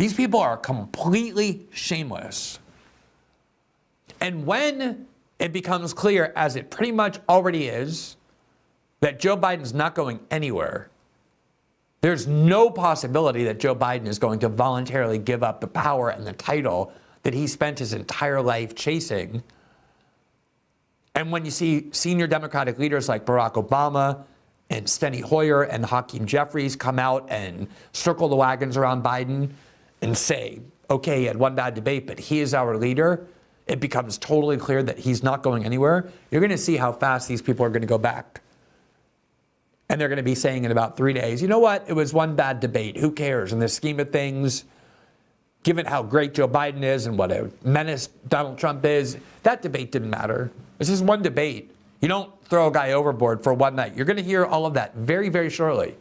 These people are completely shameless. And when it becomes clear, as it pretty much already is, that Joe Biden's not going anywhere, there's no possibility that Joe Biden is going to voluntarily give up the power and the title that he spent his entire life chasing. And when you see senior Democratic leaders like Barack Obama and Steny Hoyer and Hakeem Jeffries come out and circle the wagons around Biden and say, okay, he had one bad debate, but he is our leader, it becomes totally clear that he's not going anywhere. You're going to see how fast these people are going to go back. And they're going to be saying in about 3 days, you know what, it was one bad debate. Who cares? In the scheme of things, given how great Joe Biden is and what a menace Donald Trump is, that debate didn't matter. This is one debate. You don't throw a guy overboard for one night. You're going to hear all of that very, very shortly.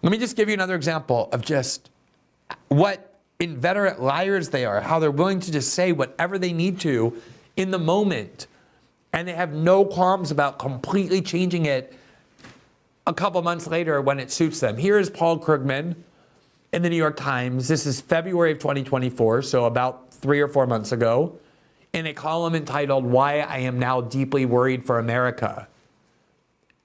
Let me just give you another example of just what inveterate liars they are, how they're willing to just say whatever they need to in the moment. And they have no qualms about completely changing it a couple months later when it suits them. Here is Paul Krugman in the New York Times. This is February of 2024, so about 3 or 4 months ago, in a column entitled, "Why I Am Now Deeply Worried for America."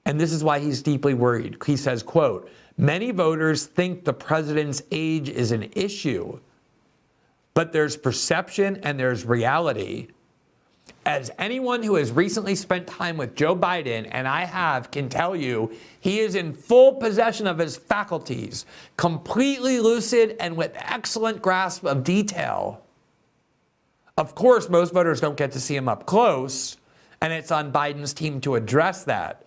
And this is why he's deeply worried. He says, quote, "Many voters think the president's age is an issue, but there's perception and there's reality. As anyone who has recently spent time with Joe Biden, and I have, can tell you, he is in full possession of his faculties, completely lucid and with excellent grasp of detail. Of course, most voters don't get to see him up close, and it's on Biden's team to address that.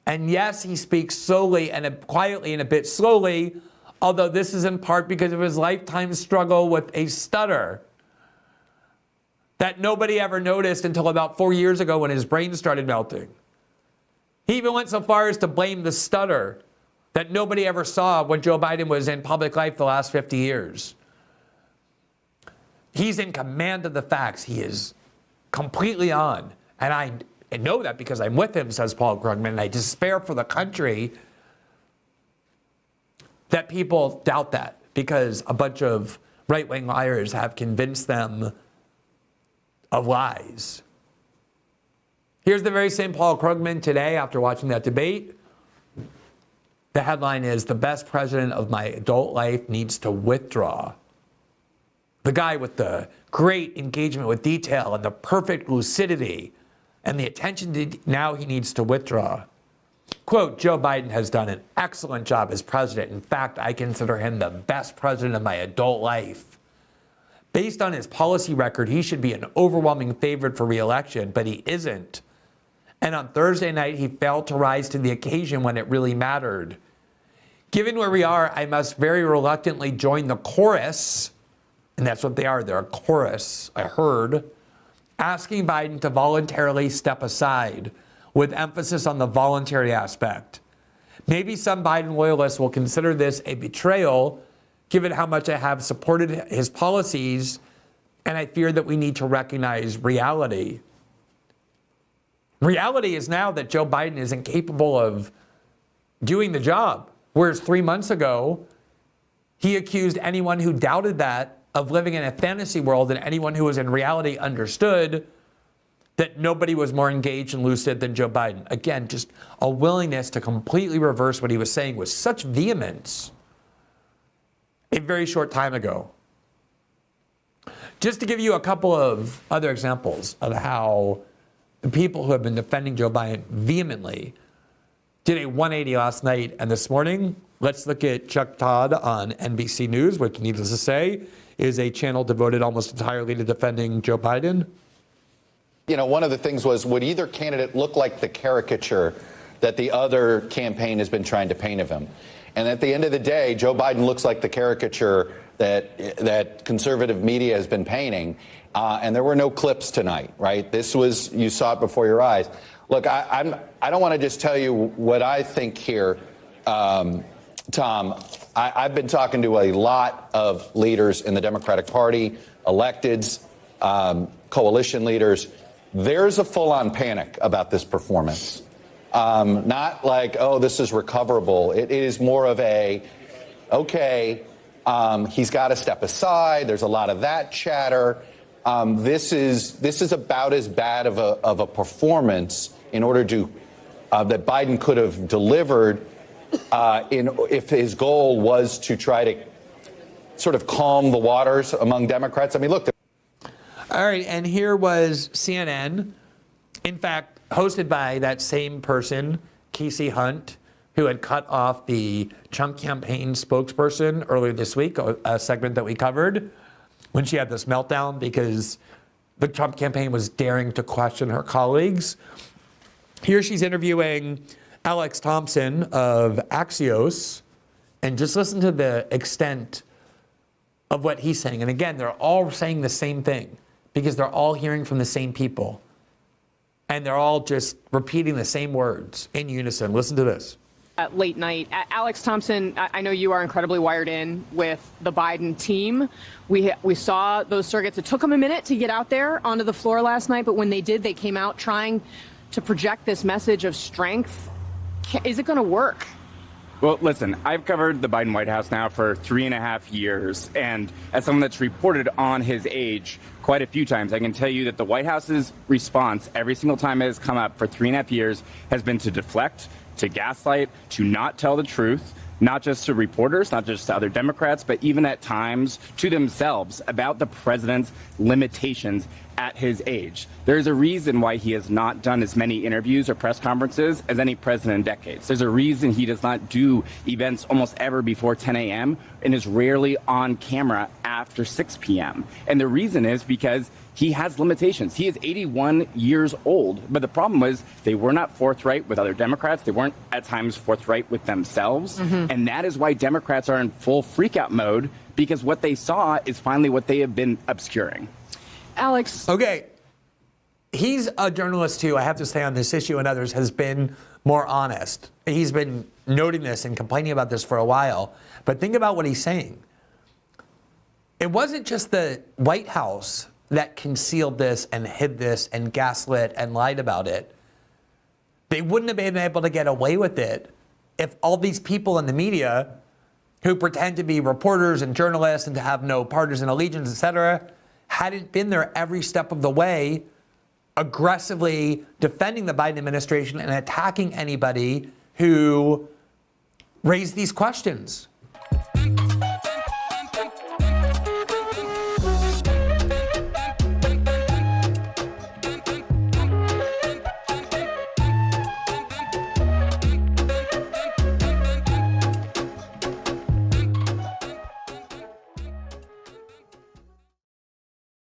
And yes, he speaks slowly and quietly and a bit slowly, although this is in part because of his lifetime struggle with a stutter that nobody ever noticed until about 4 years ago when his brain started melting. He even went so far as to blame the stutter that nobody ever saw when Joe Biden was in public life the last 50 years. He's in command of the facts. He is completely on. And I know that because I'm with him, says Paul Krugman, and I despair for the country that people doubt that because a bunch of right-wing liars have convinced them of lies. Here's the very same Paul Krugman today after watching that debate. The headline is, "The best president of my adult life needs to withdraw." The guy with the great engagement with detail and the perfect lucidity and the attention to now he needs to withdraw. Quote, "Joe Biden has done an excellent job as president. In fact, I consider him the best president of my adult life. Based on his policy record, he should be an overwhelming favorite for re-election, but he isn't. And on Thursday night, he failed to rise to the occasion when it really mattered. Given where we are, I must very reluctantly join the chorus," and that's what they are, they're a chorus, I heard, "asking Biden to voluntarily step aside, with emphasis on the voluntary aspect. Maybe some Biden loyalists will consider this a betrayal, given how much I have supported his policies, and I fear that we need to recognize reality." Reality is now that Joe Biden is incapable of doing the job, whereas 3 months ago, he accused anyone who doubted that of living in a fantasy world, and anyone who was in reality understood that nobody was more engaged and lucid than Joe Biden. Again, just a willingness to completely reverse what he was saying with such vehemence a very short time ago. Just to give you a couple of other examples of how the people who have been defending Joe Biden vehemently did a 180 last night and this morning. Let's look at Chuck Todd on NBC News, which, needless to say, is a channel devoted almost entirely to defending Joe Biden. You know, one of the things was, would either candidate look like the caricature that the other campaign has been trying to paint of him? And at the end of the day, Joe Biden looks like the caricature that conservative media has been painting. And there were no clips tonight, right? This was, you saw it before your eyes. Look, I don't want to just tell you what I think here, Tom. I've been talking to a lot of leaders in the Democratic Party, electeds, coalition leaders. There's a full-on panic about this performance. Not like, oh, this is recoverable. It is more of a, okay, He's got to step aside. There's a lot of that chatter. This is about as bad of a performance in order to that Biden could have delivered if his goal was to try to sort of calm the waters among Democrats. I mean, look. All right, and here was CNN, in fact, hosted by that same person, Casey Hunt, who had cut off the Trump campaign spokesperson earlier this week, a segment that we covered, when she had this meltdown because the Trump campaign was daring to question her colleagues. Here she's interviewing Alex Thompson of Axios, and just listen to the extent of what he's saying. And again, they're all saying the same thing because they're all hearing from the same people. And they're all just repeating the same words in unison. Listen to this. Late night. Alex Thompson, I know you are incredibly wired in with the Biden team. We saw those surrogates. It took them a minute to get out there onto the floor last night, but when they did, they came out trying to project this message of strength. Is it going to work? Well, listen, I've covered the Biden White House now for 3.5 years, and as someone that's reported on his age quite a few times, I can tell you that the White House's response every single time it has come up for 3.5 years has been to deflect, to gaslight, to not tell the truth, not just to reporters, not just to other Democrats, but even at times to themselves about the president's limitations at his age. There's a reason why he has not done as many interviews or press conferences as any president in decades. There's a reason he does not do events almost ever before 10 a.m. and is rarely on camera after 6 p.m. And the reason is because he has limitations. He is 81 years old. But the problem was they were not forthright with other Democrats. They weren't at times forthright with themselves. And that is why Democrats are in full freakout mode, because what they saw is finally what they have been obscuring. Alex. Okay. He's a journalist who, I have to say, on this issue and others, has been more honest. He's been noting this and complaining about this for a while. But think about what he's saying. It wasn't just the White House that concealed this and hid this and gaslit and lied about it. They wouldn't have been able to get away with it if all these people in the media who pretend to be reporters and journalists and to have no partisan allegiance, etc., hadn't been there every step of the way, aggressively defending the Biden administration and attacking anybody who raised these questions.